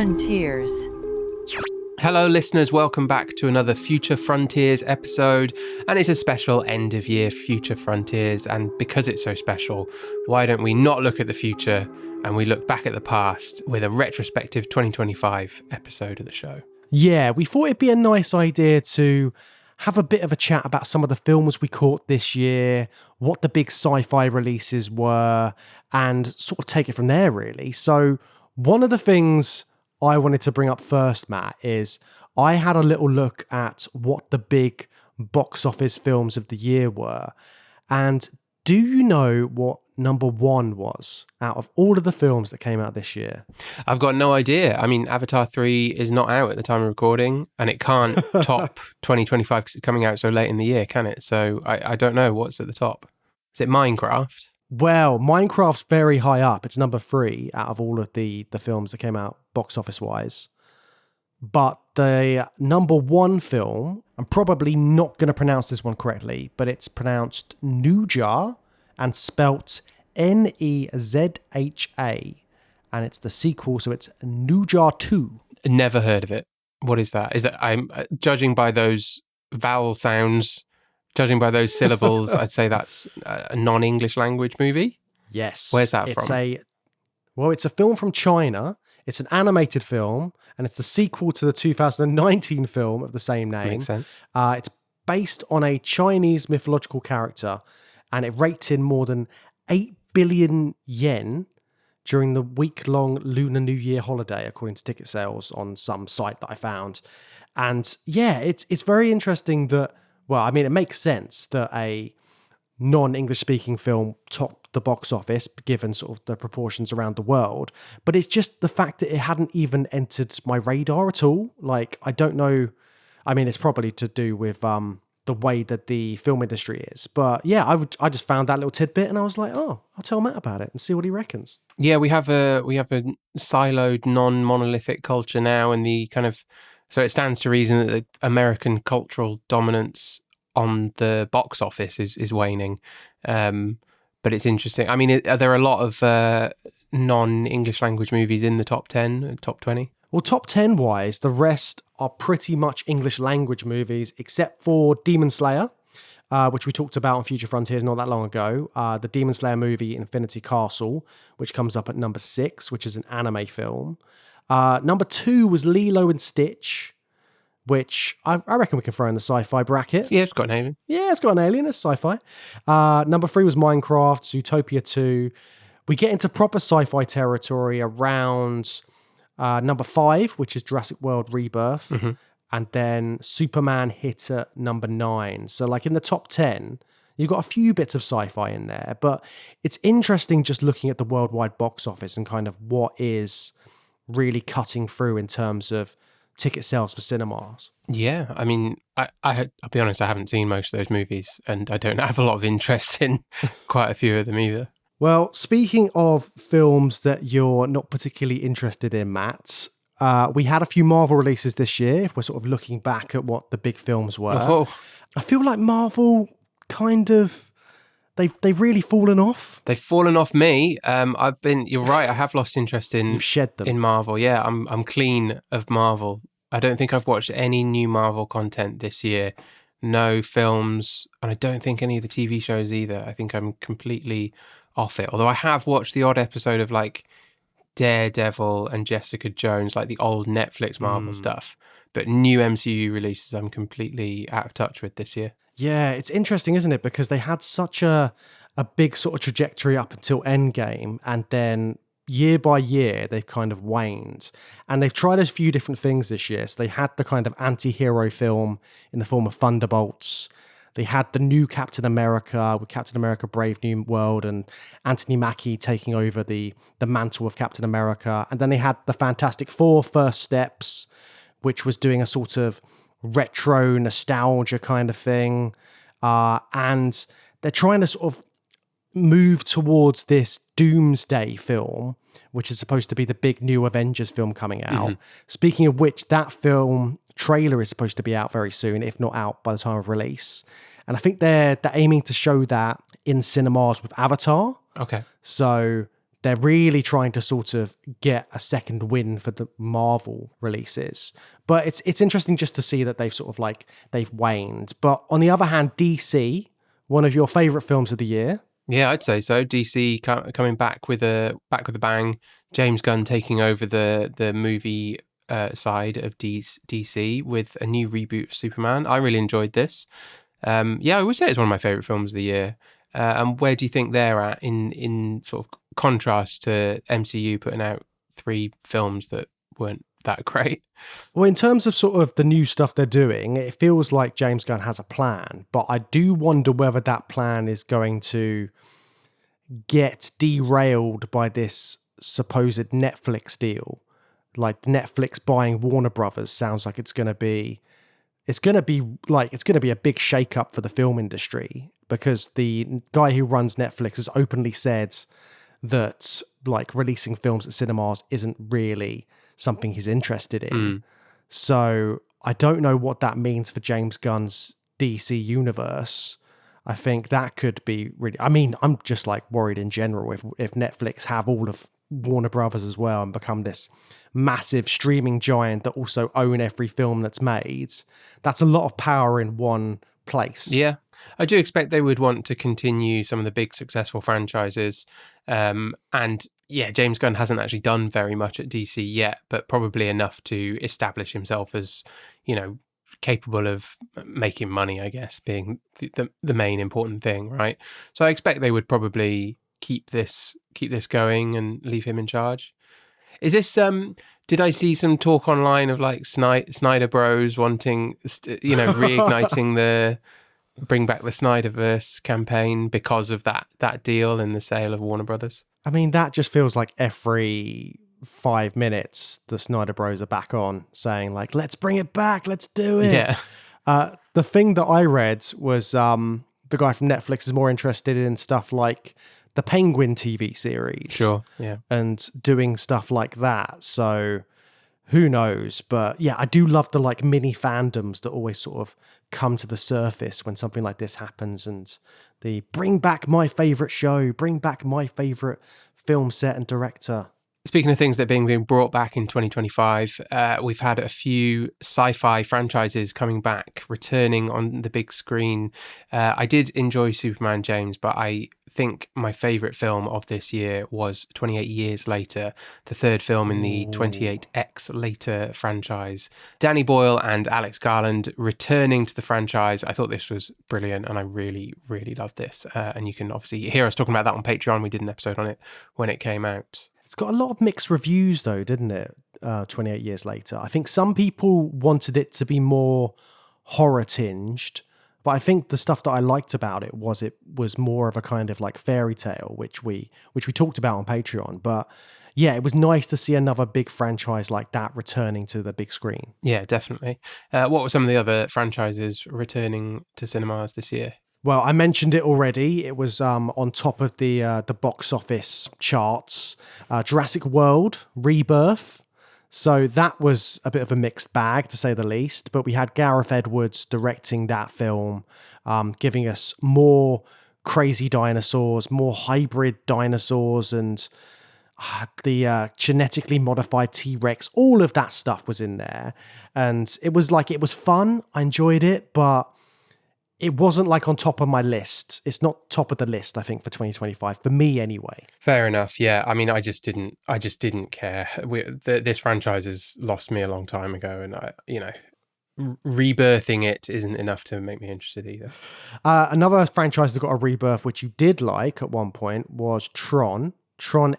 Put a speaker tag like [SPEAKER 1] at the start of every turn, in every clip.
[SPEAKER 1] Frontiers.
[SPEAKER 2] Hello listeners, welcome back to another Future Frontiers episode, and it's a special end of year Future Frontiers, and because it's so special, why don't we not look at the future and we look back at the past with a retrospective 2025 episode of the show.
[SPEAKER 3] Yeah, we thought it'd be a nice idea to have a bit of a chat about some of the films we caught this year, what the big sci-fi releases were, and sort of take it from there, really. So one of the things I wanted to bring up first, Matt, is I had a little look at what the big box office films of the year were. And do you know what number one was out of all of the films that came out this year?
[SPEAKER 2] I've got no idea. I mean, Avatar 3 is not out at the time of recording, and it can't top 2025 because it's coming out so late in the year, can it? So I don't know what's at the top. Is it Minecraft?
[SPEAKER 3] Well, Minecraft's very high up. It's number 3 out of all of the films that came out box office wise. But the number one film, I'm probably not going to pronounce this one correctly, but it's pronounced Nuja and spelt Nezha. And it's the sequel, so it's Nuja 2.
[SPEAKER 2] Never heard of it. What is that? Is that, I'm judging by those vowel sounds, judging by those syllables, I'd say that's a non-English language movie.
[SPEAKER 3] Yes.
[SPEAKER 2] Where's that from?
[SPEAKER 3] It's a film from China. It's an animated film, and it's the sequel to the 2019 film of the same name.
[SPEAKER 2] Makes sense.
[SPEAKER 3] It's based on a Chinese mythological character, and it raked in more than 8 billion yen during the week-long Lunar New Year holiday, according to ticket sales on some site that I found. And yeah, it's very interesting that, well, I mean, it makes sense that a non-English speaking film topped the box office, given sort of the proportions around the world. But it's just the fact that it hadn't even entered my radar at all. Like, I don't know. I mean, it's probably to do with the way that the film industry is. But yeah, I just found that little tidbit and I was like, oh, I'll tell Matt about it and see what he reckons.
[SPEAKER 2] Yeah, we have a siloed, non-monolithic culture now, and the kind of, so it stands to reason that the American cultural dominance on the box office is waning. But it's interesting. I mean, are there a lot of non-English language movies in the top 10, top 20?
[SPEAKER 3] Well, top 10 wise, the rest are pretty much English language movies, except for Demon Slayer, which we talked about on Future Frontiers not that long ago. The Demon Slayer movie, Infinity Castle, which comes up at number 6, which is an anime film. Number 2 was Lilo and Stitch, which I reckon we can throw in the sci-fi bracket.
[SPEAKER 2] Yeah, it's got an alien.
[SPEAKER 3] Yeah, it's got an alien. It's sci-fi. Number 3 was Minecraft, Zootopia 2. We get into proper sci-fi territory around number 5, which is Jurassic World Rebirth. Mm-hmm. And then Superman hit at number 9. So like in the top 10, you've got a few bits of sci-fi in there. But it's interesting just looking at the worldwide box office and kind of what is really cutting through in terms of ticket sales for cinemas.
[SPEAKER 2] Yeah, I mean, I'll be honest, I haven't seen most of those movies, and I don't have a lot of interest in quite a few of them either.
[SPEAKER 3] Well, speaking of films that you're not particularly interested in, Matt, we had a few Marvel releases this year, if we're sort of looking back at what the big films were.
[SPEAKER 2] Oh.
[SPEAKER 3] I feel like Marvel kind of, they've really fallen off.
[SPEAKER 2] They've fallen off me. You're right, I have lost interest in...
[SPEAKER 3] You've shed them.
[SPEAKER 2] In Marvel, yeah. I'm clean of Marvel. I don't think I've watched any new Marvel content this year. No films, and I don't think any of the TV shows either. I think I'm completely off it. Although I have watched the odd episode of like Daredevil and Jessica Jones, like the old Netflix Marvel stuff. But new MCU releases I'm completely out of touch with this year.
[SPEAKER 3] Yeah, it's interesting, isn't it? Because they had such a big sort of trajectory up until Endgame, and then year by year, they've kind of waned. And they've tried a few different things this year. So they had the kind of anti-hero film in the form of Thunderbolts. They had the new Captain America with Captain America Brave New World and Anthony Mackie taking over the mantle of Captain America. And then they had the Fantastic Four First Steps, which was doing a sort of retro nostalgia kind of thing. And they're trying to sort of move towards this Doomsday film, which is supposed to be the big new Avengers film coming out. Mm-hmm. Speaking of which, that film trailer is supposed to be out very soon, if not out by the time of release. And I think they're aiming to show that in cinemas with Avatar.
[SPEAKER 2] Okay.
[SPEAKER 3] So they're really trying to sort of get a second win for the Marvel releases. But it's interesting just to see that they've sort of like they've waned. But on the other hand, DC, one of your favorite films of the year.
[SPEAKER 2] Yeah, I'd say so. DC coming back with a bang. James Gunn taking over the movie side of DC with a new reboot of Superman. I really enjoyed this. Yeah, I would say it's one of my favorite films of the year. And where do you think they're at in sort of contrast to MCU putting out 3 films that weren't that great?
[SPEAKER 3] Well, in terms of sort of the new stuff they're doing, it feels like James Gunn has a plan, but I do wonder whether that plan is going to get derailed by this supposed Netflix deal. Like Netflix buying Warner Brothers sounds like it's going to be a big shakeup for the film industry, because the guy who runs Netflix has openly said that like releasing films at cinemas isn't really something he's interested in. So I don't know what that means for James Gunn's DC universe. I think that could be really, I mean, I'm just like worried in general if Netflix have all of Warner Brothers as well and become this massive streaming giant that also own every film that's made. That's a lot of power in one place.
[SPEAKER 2] Yeah, I do expect they would want to continue some of the big successful franchises. And yeah, James Gunn hasn't actually done very much at DC yet, but probably enough to establish himself as, capable of making money, I guess, being the main important thing, right? So I expect they would probably keep this going and leave him in charge. Is this did I see some talk online of like Snyder Bros wanting reigniting the bring back the Snyderverse campaign because of that deal and the sale of Warner Brothers?
[SPEAKER 3] I mean, that just feels like every 5 minutes the Snyder Bros are back on saying like, let's bring it back, let's do it.
[SPEAKER 2] Yeah.
[SPEAKER 3] The thing that I read was the guy from Netflix is more interested in stuff like the Penguin TV series.
[SPEAKER 2] Sure, yeah.
[SPEAKER 3] And doing stuff like that. So who knows? But yeah, I do love the like mini fandoms that always sort of come to the surface when something like this happens, and the bring back my favorite show, bring back my favorite film set and director.
[SPEAKER 2] Speaking of things that are being brought back in 2025, we've had a few sci-fi franchises coming back, returning on the big screen. I did enjoy Superman, James, but I think my favourite film of this year was 28 Years Later, the third film in the 28X Later franchise. Danny Boyle and Alex Garland returning to the franchise. I thought this was brilliant, and I really, really loved this. And you can obviously hear us talking about that on Patreon. We did an episode on it when it came out.
[SPEAKER 3] It's got a lot of mixed reviews though, didn't it? 28 Years Later. I think some people wanted it to be more horror tinged, but I think the stuff that I liked about it was more of a kind of like fairy tale, which we talked about on Patreon. But yeah, it was nice to see another big franchise like that returning to the big screen.
[SPEAKER 2] Yeah, definitely. What were some of the other franchises returning to cinemas this year?
[SPEAKER 3] Well, I mentioned it already. It was on top of the box office charts. Jurassic World Rebirth. So that was a bit of a mixed bag, to say the least. But we had Gareth Edwards directing that film, giving us more crazy dinosaurs, more hybrid dinosaurs, and the genetically modified T-Rex. All of that stuff was in there. And it was fun. I enjoyed it, but it wasn't like on top of my list. It's not top of the list, I think, for 2025 for me anyway.
[SPEAKER 2] Fair enough. Yeah. I mean, I just didn't care. This franchise has lost me a long time ago, and rebirthing it isn't enough to make me interested either.
[SPEAKER 3] Another franchise that got a rebirth, which you did like at one point, was Tron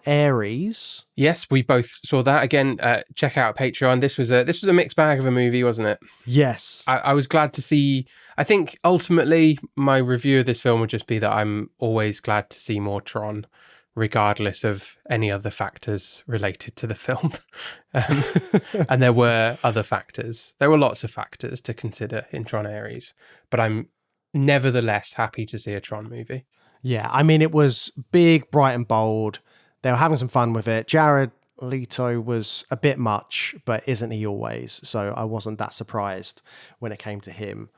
[SPEAKER 3] Ares.
[SPEAKER 2] Yes, we both saw that. Again, check out Patreon. This was a mixed bag of a movie, wasn't it?
[SPEAKER 3] Yes.
[SPEAKER 2] I was glad to see. I think ultimately my review of this film would just be that I'm always glad to see more Tron, regardless of any other factors related to the film. And there were other factors. There were lots of factors to consider in Tron Ares, but I'm nevertheless happy to see a Tron movie.
[SPEAKER 3] Yeah, I mean, it was big, bright and bold. They were having some fun with it. Jared Leto was a bit much, but isn't he always? So I wasn't that surprised when it came to him.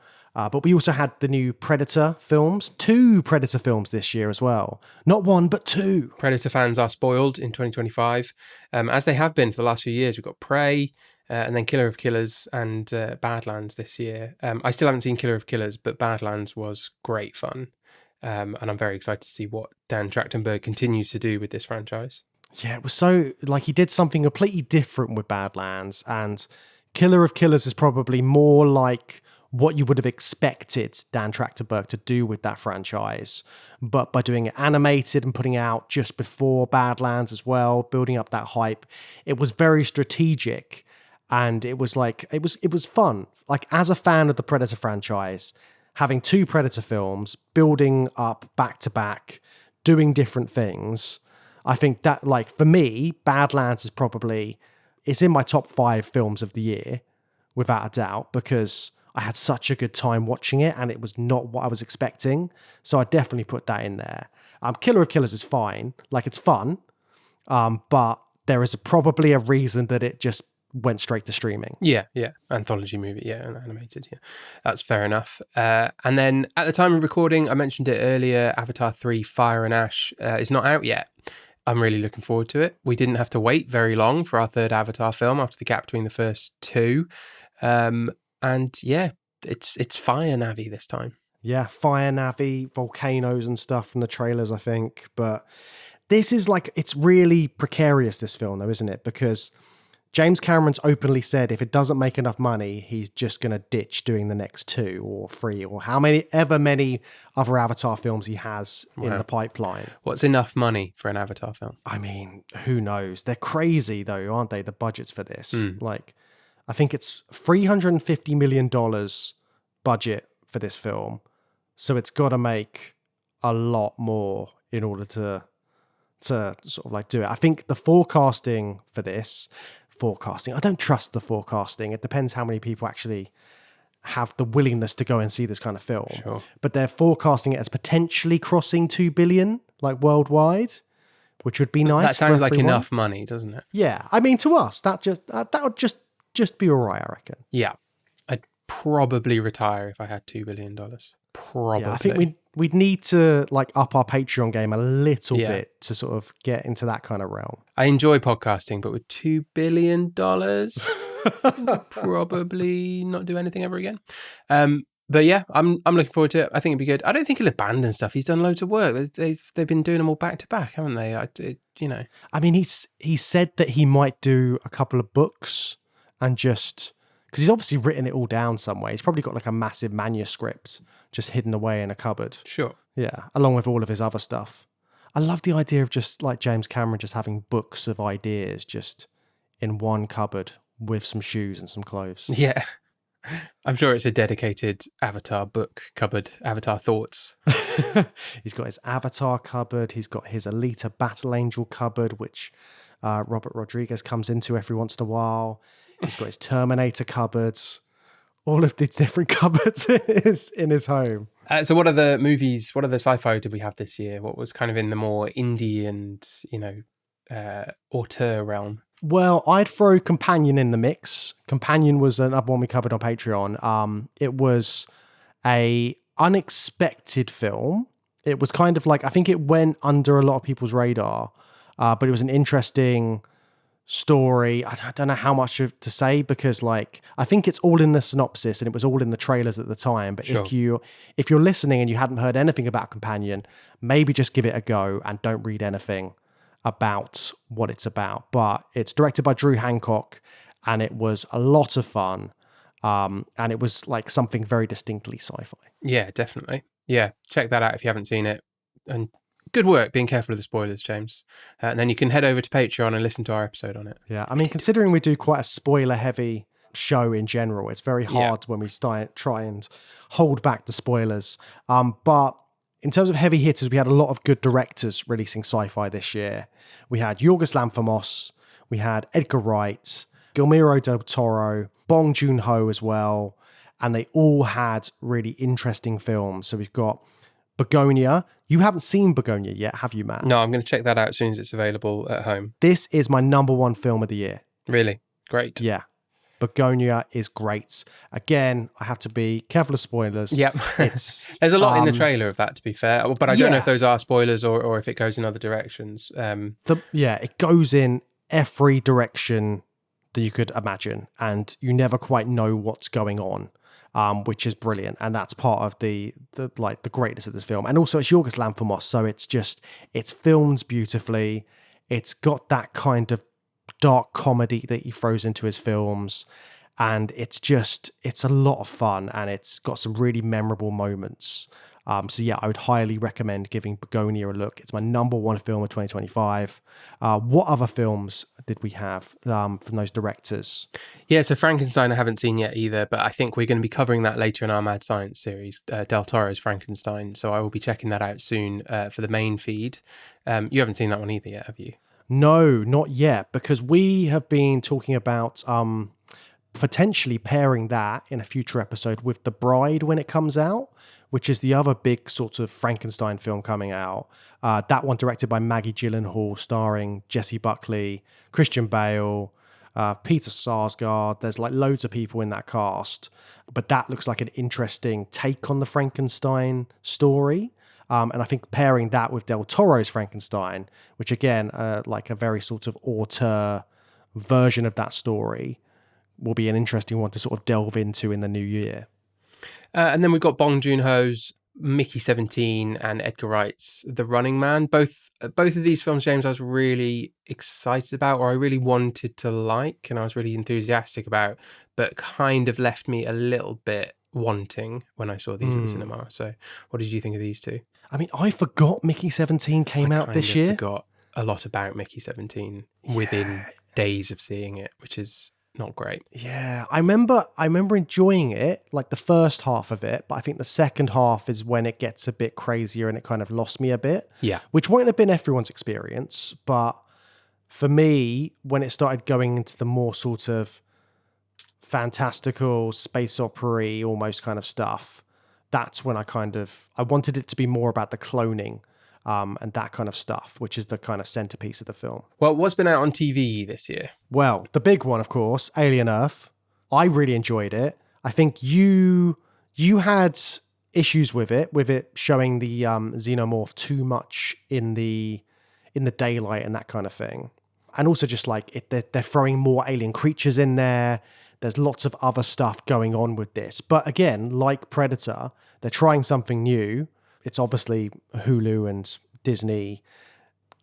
[SPEAKER 3] But we also had the new Predator films, 2 Predator films this year as well. Not 1, but 2.
[SPEAKER 2] Predator fans are spoiled in 2025, as they have been for the last few years. We've got Prey, and then Killer of Killers and Badlands this year. I still haven't seen Killer of Killers, but Badlands was great fun. And I'm very excited to see what Dan Trachtenberg continues to do with this franchise.
[SPEAKER 3] Yeah, it was so, like, he did something completely different with Badlands, and Killer of Killers is probably more like what you would have expected Dan Trachtenberg to do with that franchise, but by doing it animated and putting it out just before Badlands as well, building up that hype. It was very strategic, and it was like, it was fun. Like, as a fan of the Predator franchise, having 2 Predator films, building up back to back, doing different things, I think that, like, for me, Badlands is probably, it's in my top 5 films of the year, without a doubt, because I had such a good time watching it and it was not what I was expecting. So I definitely put that in there. Killer of Killers is fine. Like, it's fun. But there is probably a reason that it just went straight to streaming.
[SPEAKER 2] Yeah. Anthology movie, yeah, and animated, yeah. That's fair enough. And then at the time of recording, I mentioned it earlier, Avatar 3 Fire and Ash is not out yet. I'm really looking forward to it. We didn't have to wait very long for our third Avatar film after the gap between the first 2. And yeah, it's fire Navi this time.
[SPEAKER 3] Yeah, fire Navi, volcanoes and stuff from the trailers, I think. But this is like, it's really precarious, this film, though, isn't it? Because James Cameron's openly said if it doesn't make enough money, he's just going to ditch doing the next 2 or 3 or ever many other Avatar films he has in the pipeline.
[SPEAKER 2] What's enough money for an Avatar film?
[SPEAKER 3] I mean, who knows? They're crazy, though, aren't they? The budgets for this. Like, I think it's $350 million budget for this film. So it's got to make a lot more in order to sort of like do it. I think the forecasting for this, I don't trust the forecasting. It depends how many people actually have the willingness to go and see this kind of film.
[SPEAKER 2] Sure.
[SPEAKER 3] But they're forecasting it as potentially crossing 2 billion, like worldwide, which would be nice.
[SPEAKER 2] That sounds like enough money, doesn't it?
[SPEAKER 3] Yeah. I mean, to us, that would just be all right, I reckon.
[SPEAKER 2] Yeah. I'd probably retire if I had $2 billion. Probably.
[SPEAKER 3] Yeah, I think we'd need to like up our Patreon game a little bit to sort of get into that kind of realm.
[SPEAKER 2] I enjoy podcasting, but with $2 billion, probably not do anything ever again. But yeah, I'm looking forward to it. I think it'd be good. I don't think he'll abandon stuff. He's done loads of work. They've been doing them all back to back, haven't they? I mean, he said that he might do a couple of books and just, because he's obviously written it all down somewhere. He's probably got like a massive manuscript just hidden away in a cupboard. Sure.
[SPEAKER 3] Yeah, along with all of his other stuff. I love the idea of just like James Cameron just having books of ideas just in one cupboard with some shoes and some clothes.
[SPEAKER 2] Yeah. I'm sure it's a dedicated Avatar book cupboard, Avatar thoughts.
[SPEAKER 3] He's got his Avatar cupboard. He's got his Alita Battle Angel cupboard, which Robert Rodriguez comes into every once in a while. He's got his Terminator cupboards. All of these different cupboards in his home.
[SPEAKER 2] So what other sci-fi did we have this year? What was kind of in the more indie and, auteur realm?
[SPEAKER 3] Well, I'd throw Companion in the mix. Companion was another one we covered on Patreon. It was a unexpected film. It was kind of like, I think it went under a lot of people's radar, but it was an interesting story. I don't know how much to say because like I think it's all in the synopsis and it was all in the trailers at the time. But sure. if you're listening and you hadn't heard anything about Companion, maybe just give it a go and don't read anything about what it's about. But it's directed by Drew Hancock and it was a lot of fun. And it was like something very distinctly sci-fi.
[SPEAKER 2] Yeah, definitely. Yeah, check that out if you haven't seen it. And good work being careful of the spoilers, James. And then you can head over to Patreon and listen to our episode on it.
[SPEAKER 3] Yeah, I mean, considering we do quite a spoiler-heavy show in general, it's very hard when we try and hold back the spoilers. But in terms of heavy hitters, we had a lot of good directors releasing sci-fi this year. We had Yorgos Lanthimos, we had Edgar Wright, Guillermo del Toro, Bong Joon-ho as well, and they all had really interesting films. So we've got Begonia. You haven't seen Begonia yet, have you, Matt?
[SPEAKER 2] No, I'm going to check that out as soon as it's available at home.
[SPEAKER 3] This is my number one film of the year.
[SPEAKER 2] Really? Great.
[SPEAKER 3] Yeah. Begonia is great. Again, I have to be careful of spoilers.
[SPEAKER 2] Yep.
[SPEAKER 3] It's
[SPEAKER 2] There's a lot in the trailer of that, to be fair, but I don't know if
[SPEAKER 3] yeah.
[SPEAKER 2] those are spoilers or if it goes in other directions.
[SPEAKER 3] It goes in every direction that you could imagine, and you never quite know what's going on, which is brilliant. And that's part of the greatness of this film. And also, it's Yorgos Lanthimos, so it's filmed beautifully. It's got that kind of dark comedy that he throws into his films, and it's a lot of fun, and it's got some really memorable moments. So yeah, I would highly recommend giving Begonia a look. It's my number one film of 2025. What other films did we have from those directors?
[SPEAKER 2] Yeah, so Frankenstein I haven't seen yet either, but I think we're going to be covering that later in our Mad Science series, Del Toro's Frankenstein. So I will be checking that out soon for the main feed. You haven't seen that one either yet, have you?
[SPEAKER 3] No, not yet, because we have been talking about potentially pairing that in a future episode with The Bride when it comes out, which is the other big sort of Frankenstein film coming out. That one directed by Maggie Gyllenhaal, starring Jessie Buckley, Christian Bale, Peter Sarsgaard. There's like loads of people in that cast, but that looks like an interesting take on the Frankenstein story. And I think pairing that with Del Toro's Frankenstein, which again, like a very sort of auteur version of that story, will be an interesting one to sort of delve into in the new year.
[SPEAKER 2] And then we've got Bong Joon-ho's Mickey 17 and Edgar Wright's The Running Man. Both of these films, James, I was really excited about, or I really wanted to like, and I was really enthusiastic about, but kind of left me a little bit wanting when I saw these at the cinema. So what did you think of these two?
[SPEAKER 3] I mean, I forgot Mickey 17 came out this year.
[SPEAKER 2] I forgot a lot about Mickey 17 within days of seeing it, which is not great.
[SPEAKER 3] Yeah, I remember enjoying it, like the first half of it, but I think the second half is when it gets a bit crazier and it kind of lost me a bit.
[SPEAKER 2] Yeah.
[SPEAKER 3] Which won't have been everyone's experience, but for me, when it started going into the more sort of fantastical, space opera-y almost kind of stuff, that's when I wanted it to be more about the cloning and that kind of stuff, which is the kind of centerpiece of the film.
[SPEAKER 2] Well, what's been out on TV this year?
[SPEAKER 3] Well, the big one, of course, Alien Earth. I really enjoyed it. I think you had issues with it showing the xenomorph too much in the daylight and that kind of thing. And also just like they're throwing more alien creatures in there. There's lots of other stuff going on with this. But again, like Predator, they're trying something new. It's obviously Hulu and Disney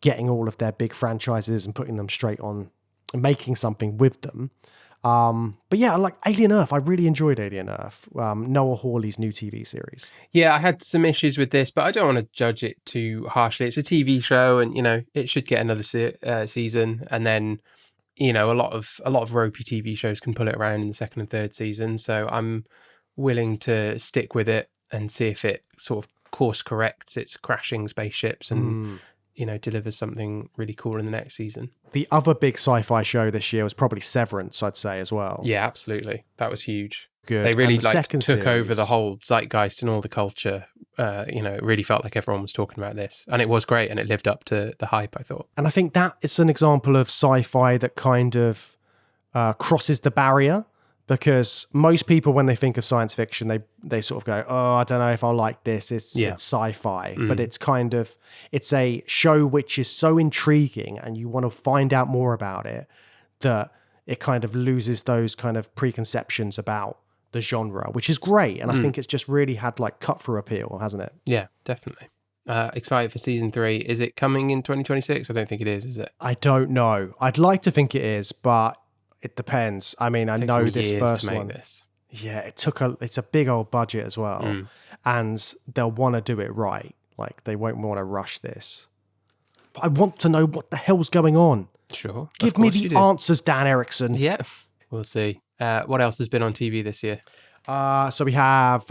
[SPEAKER 3] getting all of their big franchises and putting them straight on and making something with them. But yeah, like Alien Earth, I really enjoyed Alien Earth, Noah Hawley's new TV series.
[SPEAKER 2] Yeah, I had some issues with this, but I don't want to judge it too harshly. It's a TV show, and it should get another season, and then a lot of ropey TV shows can pull it around in the second and third season. So I'm willing to stick with it and see if it sort of course corrects its crashing spaceships and delivers something really cool in the next season.
[SPEAKER 3] The other big sci-fi show this year was probably Severance, I'd say, as well.
[SPEAKER 2] Yeah, absolutely. That was huge.
[SPEAKER 3] Good.
[SPEAKER 2] They really
[SPEAKER 3] took
[SPEAKER 2] over the whole zeitgeist and all the culture. It really felt like everyone was talking about this, and it was great, and it lived up to the hype, I thought.
[SPEAKER 3] And I think that is an example of sci-fi that kind of crosses the barrier, because most people, when they think of science fiction, they sort of go, oh, I don't know if I'll like this. It's sci-fi, but it's a show which is so intriguing and you want to find out more about it that it kind of loses those kind of preconceptions about the genre, which is great. And I think it's just really had like cut through appeal, hasn't it?
[SPEAKER 2] Yeah, definitely. Excited for season 3. Is it coming in 2026? I don't think it is it?
[SPEAKER 3] I don't know. I'd like to think it is, but it depends. I mean, I know this first one. Yeah, it's a big old budget as well. And they'll want to do it right. Like, they won't want to rush this. But I want to know what the hell's going on.
[SPEAKER 2] Sure.
[SPEAKER 3] Give me the answers, Dan Erickson.
[SPEAKER 2] Yeah, we'll see. What else has been on TV this year?
[SPEAKER 3] So we have,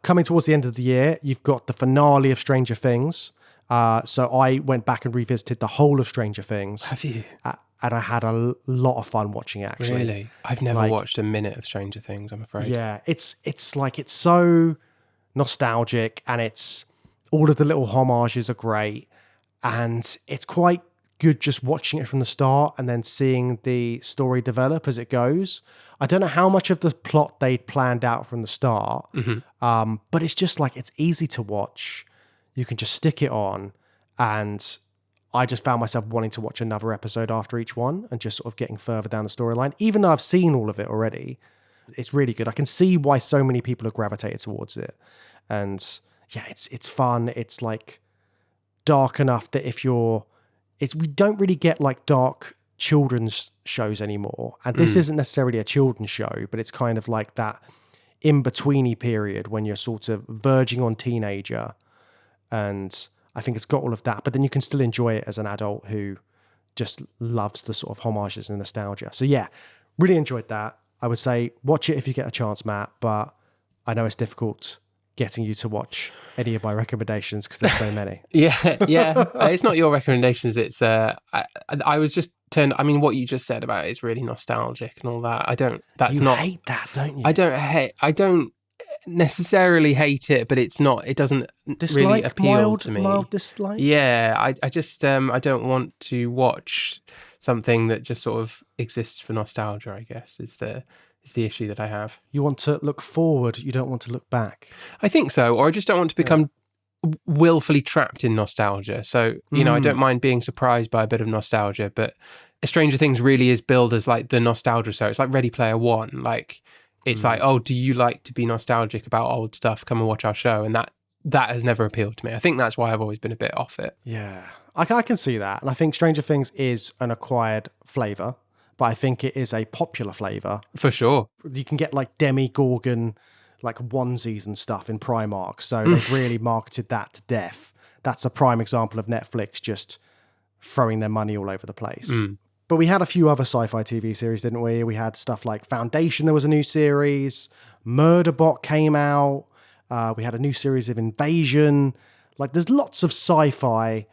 [SPEAKER 3] coming towards the end of the year, you've got the finale of Stranger Things. So I went back and revisited the whole of Stranger Things.
[SPEAKER 2] Have you?
[SPEAKER 3] And I had a lot of fun watching it, actually.
[SPEAKER 2] Really? I've never watched a minute of Stranger Things, I'm afraid.
[SPEAKER 3] Yeah, it's so nostalgic, and it's all of the little homages are great, and it's quite good just watching it from the start and then seeing the story develop as it goes. I don't know how much of the plot they'd planned out from the start, but it's just like, it's easy to watch. You can just stick it on, and I just found myself wanting to watch another episode after each one and just sort of getting further down the storyline, even though I've seen all of it already. It's really good. I can see why so many people have gravitated towards it. And yeah, it's fun. It's like dark enough that we don't really get like dark children's shows anymore. And this isn't necessarily a children's show, but it's kind of like that in-betweeny period when you're sort of verging on teenager. And I think it's got all of that, but then you can still enjoy it as an adult who just loves the sort of homages and nostalgia. So yeah, really enjoyed that. I would say watch it if you get a chance, Matt, but I know it's difficult getting you to watch any of my recommendations because there's so many.
[SPEAKER 2] Yeah. It's not your recommendations. It's I was just turned. I mean, what you just said about it is really nostalgic and all that.
[SPEAKER 3] You hate that, don't you?
[SPEAKER 2] I don't necessarily hate it, but it's not. It doesn't really appeal to me.
[SPEAKER 3] Mild dislike.
[SPEAKER 2] Yeah, I just I don't want to watch something that just sort of exists for nostalgia, I guess, is the issue that I have.
[SPEAKER 3] You want to look forward, you don't want to look back.
[SPEAKER 2] I think so, or I just don't want to become willfully trapped in nostalgia. So, you know, I don't mind being surprised by a bit of nostalgia, but Stranger Things really is billed as like the nostalgia show. It's like Ready Player One. Like, it's like, oh, do you like to be nostalgic about old stuff? Come and watch our show. And that has never appealed to me. I think that's why I've always been a bit off it.
[SPEAKER 3] Yeah, I can see that. And I think Stranger Things is an acquired flavour, but I think it is a popular flavour.
[SPEAKER 2] For sure.
[SPEAKER 3] You can get like Demogorgon, like onesies and stuff in Primark. So they've really marketed that to death. That's a prime example of Netflix just throwing their money all over the place. But we had a few other sci-fi TV series, didn't we? We had stuff like Foundation, there was a new series. Murderbot came out. We had a new series of Invasion. Like, there's lots of sci-fi.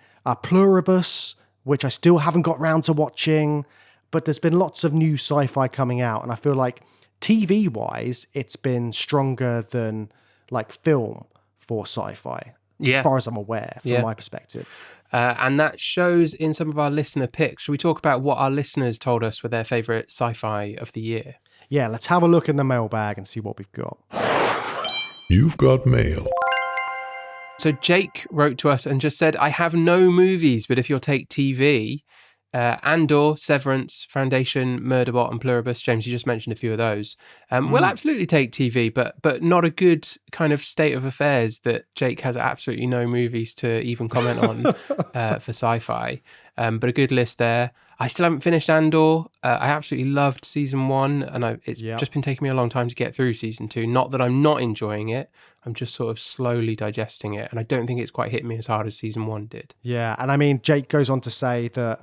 [SPEAKER 3] Pluribus, which I still haven't got round to watching. But there's been lots of new sci-fi coming out. And I feel like TV-wise, it's been stronger than like film for sci-fi. As far as I'm aware, from my perspective.
[SPEAKER 2] And that shows in some of our listener picks. Should we talk about what our listeners told us were their favourite sci-fi of the year?
[SPEAKER 3] Yeah, let's have a look in the mailbag and see what we've got.
[SPEAKER 1] You've got mail.
[SPEAKER 2] So Jake wrote to us and just said, I have no movies, but if you'll take TV, Andor, Severance, Foundation, Murderbot and Pluribus, James, you just mentioned a few of those. We'll absolutely take TV, but not a good kind of state of affairs that Jake has absolutely no movies to even comment on for sci-fi. But a good list there. I still haven't finished Andor. I absolutely loved season 1, and it's just been taking me a long time to get through season 2. Not that I'm not enjoying it. I'm just sort of slowly digesting it, and I don't think it's quite hit me as hard as season 1 did.
[SPEAKER 3] Yeah, and I mean, Jake goes on to say that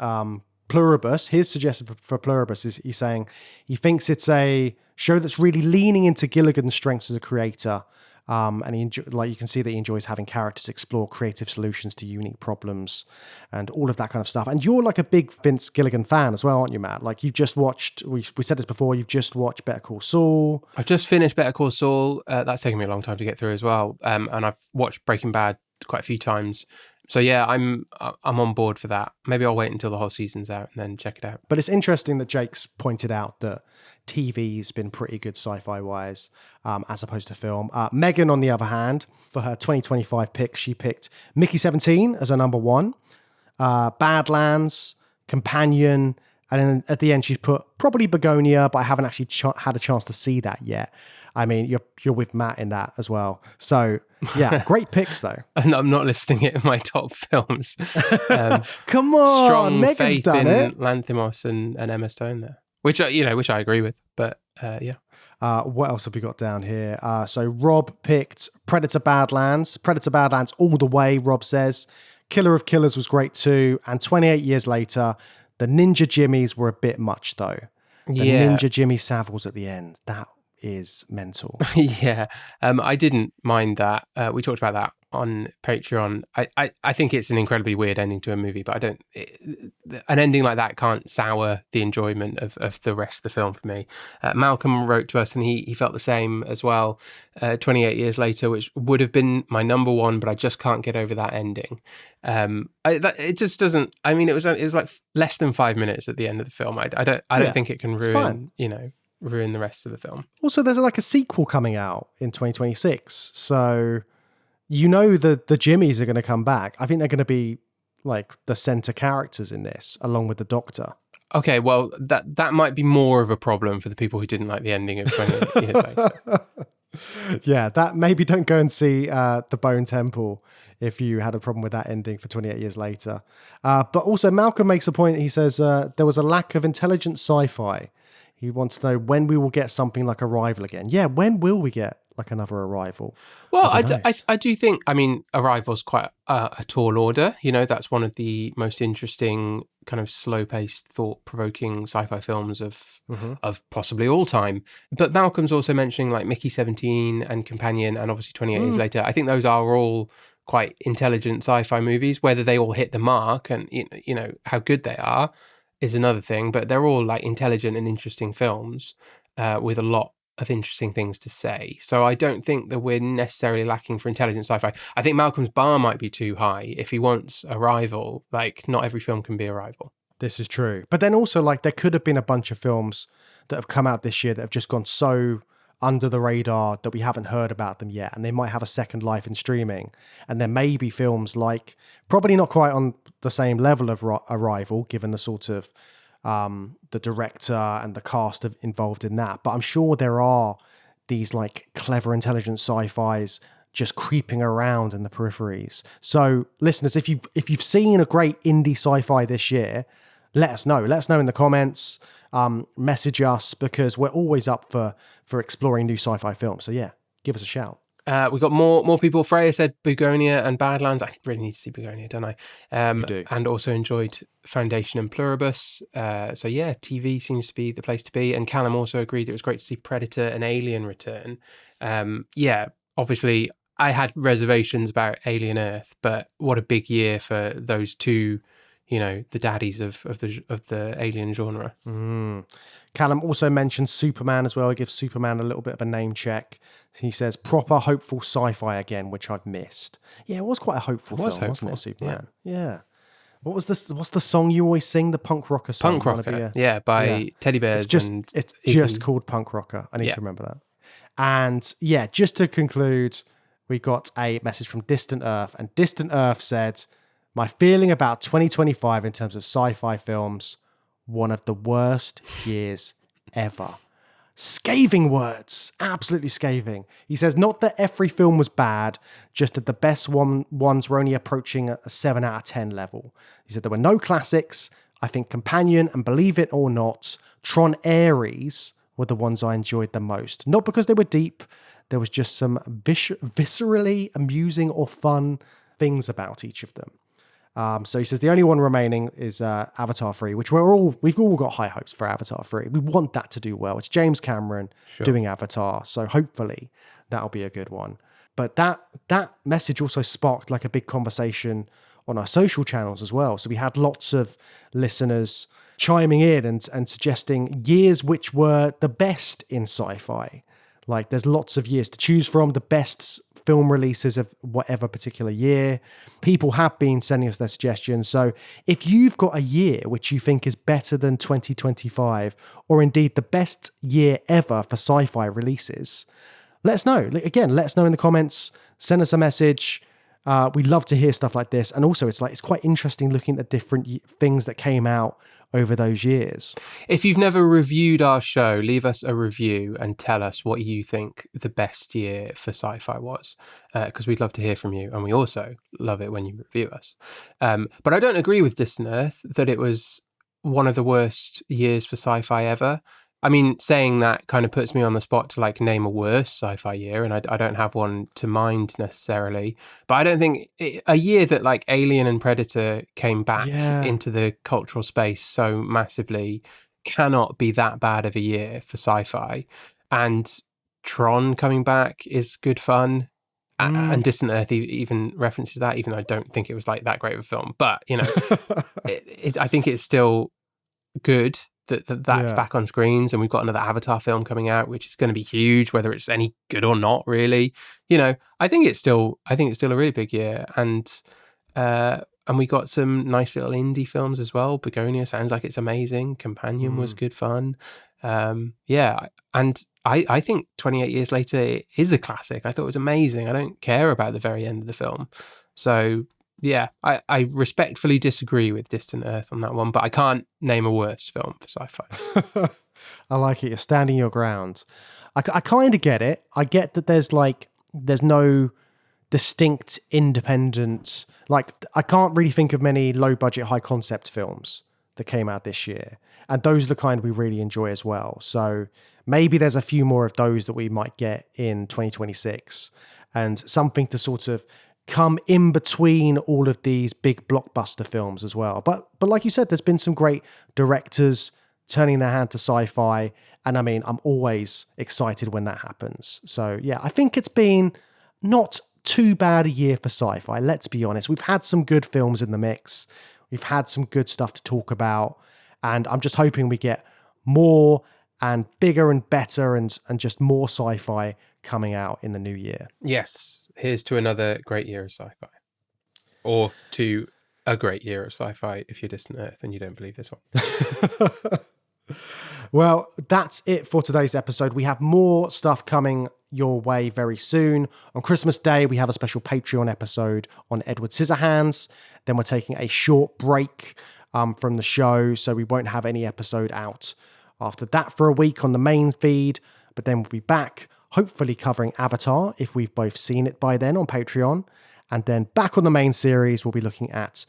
[SPEAKER 3] Pluribus, his suggestion for Pluribus is he's saying he thinks it's a show that's really leaning into Gilligan's strengths as a creator. And you can see that he enjoys having characters explore creative solutions to unique problems and all of that kind of stuff. And you're like a big Vince Gilligan fan as well, aren't you, Matt? Like, you've just watched, we said this before, you've just watched Better Call Saul.
[SPEAKER 2] I've just finished Better Call Saul. That's taken me a long time to get through as well. And I've watched Breaking Bad quite a few times. So yeah, I'm on board for that. Maybe I'll wait until the whole season's out and then check it out.
[SPEAKER 3] But it's interesting that Jake's pointed out that TV's been pretty good sci-fi wise, as opposed to film. Megan, on the other hand, for her 2025 picks, she picked Mickey 17 as her number 1, Badlands, Companion, and then at the end she's put probably Begonia, but I haven't actually had a chance to see that yet. I mean, you're with Matt in that as well. So yeah, great picks though.
[SPEAKER 2] And I'm not listing it in my top films.
[SPEAKER 3] Come on,
[SPEAKER 2] strong
[SPEAKER 3] Megan's
[SPEAKER 2] faith
[SPEAKER 3] done
[SPEAKER 2] in
[SPEAKER 3] it.
[SPEAKER 2] Lanthimos and Emma Stone there, which I agree with. But yeah.
[SPEAKER 3] What else have we got down here? So Rob picked Predator Badlands. Predator Badlands all the way, Rob says. Killer of Killers was great too. And 28 years later, the Ninja Jimmies were a bit much though. The Ninja Jimmy Saviles at the end. That is mental.
[SPEAKER 2] Yeah. I didn't mind that. We talked about that on Patreon. I think it's an incredibly weird ending to a movie, but an ending like that can't sour the enjoyment of the rest of the film for me. Malcolm wrote to us and he felt the same as well. 28 years later, which would have been my number one, but I just can't get over that ending. It just doesn't. I mean, it was like less than 5 minutes at the end of the film. I don't think it can ruin ruin the rest of the film.
[SPEAKER 3] Also, there's like a sequel coming out in 2026, so the Jimmies are going to come back. I think they're going to be like the center characters in this, along with the Doctor.
[SPEAKER 2] Okay, well, that might be more of a problem for the people who didn't like the ending of 20 years later.
[SPEAKER 3] Yeah, that maybe don't go and see The Bone Temple if you had a problem with that ending for 28 years later. But also, Malcolm makes a point. He says there was a lack of intelligent sci-fi. He wants to know when we will get something like Arrival again. Yeah, when will we get like another Arrival?
[SPEAKER 2] Well, I do think, I mean, Arrival's quite a tall order. That's one of the most interesting kind of slow-paced, thought-provoking sci-fi films of possibly all time. But Malcolm's also mentioning like Mickey 17 and Companion and obviously 28 Years Later. I think those are all quite intelligent sci-fi movies. Whether they all hit the mark and, how good they are is another thing. But they're all like intelligent and interesting films with a lot of interesting things to say. So I don't think that we're necessarily lacking for intelligent sci-fi. I think Malcolm's bar might be too high. If he wants Arrival, like not every film can be Arrival.
[SPEAKER 3] This is true. But then also like there could have been a bunch of films that have come out this year that have just gone so under the radar that we haven't heard about them yet, and they might have a second life in streaming. And there may be films like, probably not quite on the same level of Arrival, given the sort of the director and the cast involved in that. But I'm sure there are these like clever, intelligent sci-fis just creeping around in the peripheries. So listeners, if you've seen a great indie sci-fi this year, let us know. Let us know in the comments. Message us, because we're always up for exploring new sci-fi films. So yeah, give us a shout.
[SPEAKER 2] We got more people. Freya said Begonia and Badlands. I really need to see Begonia, don't I?
[SPEAKER 3] You do. And
[SPEAKER 2] also enjoyed Foundation and Pluribus. So yeah, TV seems to be the place to be. And Callum also agreed it was great to see Predator and Alien return. Yeah, obviously I had reservations about Alien Earth, but what a big year for those two, the daddies of the alien genre.
[SPEAKER 3] Callum also mentioned Superman as well. He gives Superman a little bit of a name check. He says proper hopeful sci-fi again, which I've missed. Yeah, it was quite a hopeful film, wasn't it, Superman? Yeah. What's the song you always sing? The punk rocker song.
[SPEAKER 2] Punk Rocker, by Teddy Bears.
[SPEAKER 3] It's just called Punk Rocker. I need to remember that. And yeah, just to conclude, we got a message from Distant Earth, and Distant Earth said, my feeling about 2025 in terms of sci-fi films, one of the worst years ever. Scathing words, absolutely scathing. He says, not that every film was bad, just that the best ones were only approaching a 7 out of 10 level. He said there were no classics. I think Companion and Believe It or Not, Tron Ares were the ones I enjoyed the most. Not because they were deep, there was just some viscerally amusing or fun things about each of them. So he says the only one remaining is Avatar 3, which we've all got high hopes for Avatar 3. We want that to do well. It's James Cameron doing Avatar, so hopefully that'll be a good one. But that message also sparked like a big conversation on our social channels as well. So we had lots of listeners chiming in and suggesting years which were the best in sci-fi. Like there's lots of years to choose from, the best film releases of whatever particular year. People have been sending us their suggestions. So if you've got a year which you think is better than 2025, or indeed the best year ever for sci-fi releases, let us know. Again, let us know in the comments, send us a message. We love to hear stuff like this. And also it's quite interesting looking at different things that came out over those years.
[SPEAKER 2] If you've never reviewed our show, leave us a review and tell us what you think the best year for sci-fi was, because we'd love to hear from you, and we also love it when you review us. But I don't agree with Distant Earth that it was one of the worst years for sci-fi ever. I mean, saying that kind of puts me on the spot to like name a worse sci-fi year, and I don't have one to mind necessarily. But I don't think a year that like Alien and Predator came back into the cultural space so massively cannot be that bad of a year for sci-fi. And Tron coming back is good fun. And Distant Earth even references that, even though I don't think it was like that great of a film. But, you know, I think it's still good that's back on screens, and we've got another Avatar film coming out, which is going to be huge, whether it's any good or not, really. You know, I think it's still a really big year, and we got some nice little indie films as well. Begonia sounds like it's amazing. Companion was good fun. And I think 28 Years Later it is a classic. I thought it was amazing. I don't care about the very end of the film. So, yeah, I respectfully disagree with Distant Earth on that one, but I can't name a worse film for sci-fi.
[SPEAKER 3] I like it. You're standing your ground. I kind of get it. I get that there's no distinct independent, like I can't really think of many low budget, high concept films that came out this year. And those are the kind we really enjoy as well. So maybe there's a few more of those that we might get in 2026, and something to sort of come in between all of these big blockbuster films as well. But like you said, there's been some great directors turning their hand to sci-fi. And I mean, I'm always excited when that happens. So yeah, I think it's been not too bad a year for sci-fi. Let's be honest. We've had some good films in the mix. We've had some good stuff to talk about. And I'm just hoping we get more and bigger and better and just more sci-fi coming out in the new year.
[SPEAKER 2] Yes. Here's to another great year of sci-fi. Or to a great year of sci-fi if you're Distant Earth and you don't believe this one.
[SPEAKER 3] Well, that's it for today's episode. We have more stuff coming your way very soon. On Christmas Day, we have a special Patreon episode on Edward Scissorhands. Then we're taking a short break from the show, so we won't have any episode out after that for a week on the main feed. But then we'll be back, hopefully covering Avatar, if we've both seen it by then, on Patreon. And then back on the main series, we'll be looking at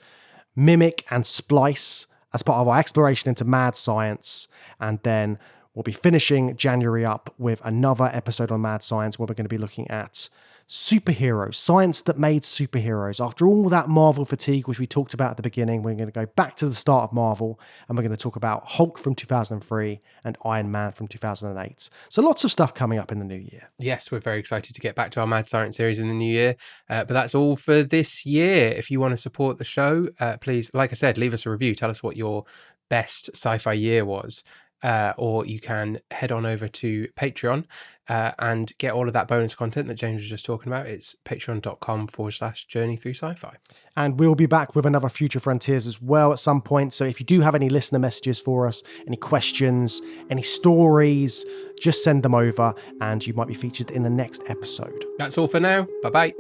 [SPEAKER 3] Mimic and Splice as part of our exploration into mad science. And then we'll be finishing January up with another episode on mad science where we're going to be looking at superheroes, science that made superheroes. After all that Marvel fatigue, which we talked about at the beginning, we're going to go back to the start of Marvel, and we're going to talk about Hulk from 2003 and Iron Man from 2008. So lots of stuff coming up in the new year.
[SPEAKER 2] Yes, we're very excited to get back to our Mad Science series in the new year. But that's all for this year. If you want to support the show, please, like I said, leave us a review. Tell us what your best sci-fi year was. Or you can head on over to Patreon and get all of that bonus content that James was just talking about. It's patreon.com/journey through sci-fi.
[SPEAKER 3] And we'll be back with another Future Frontiers as well at some point. So if you do have any listener messages for us, any questions, any stories, just send them over and you might be featured in the next episode.
[SPEAKER 2] That's all for now. Bye-bye.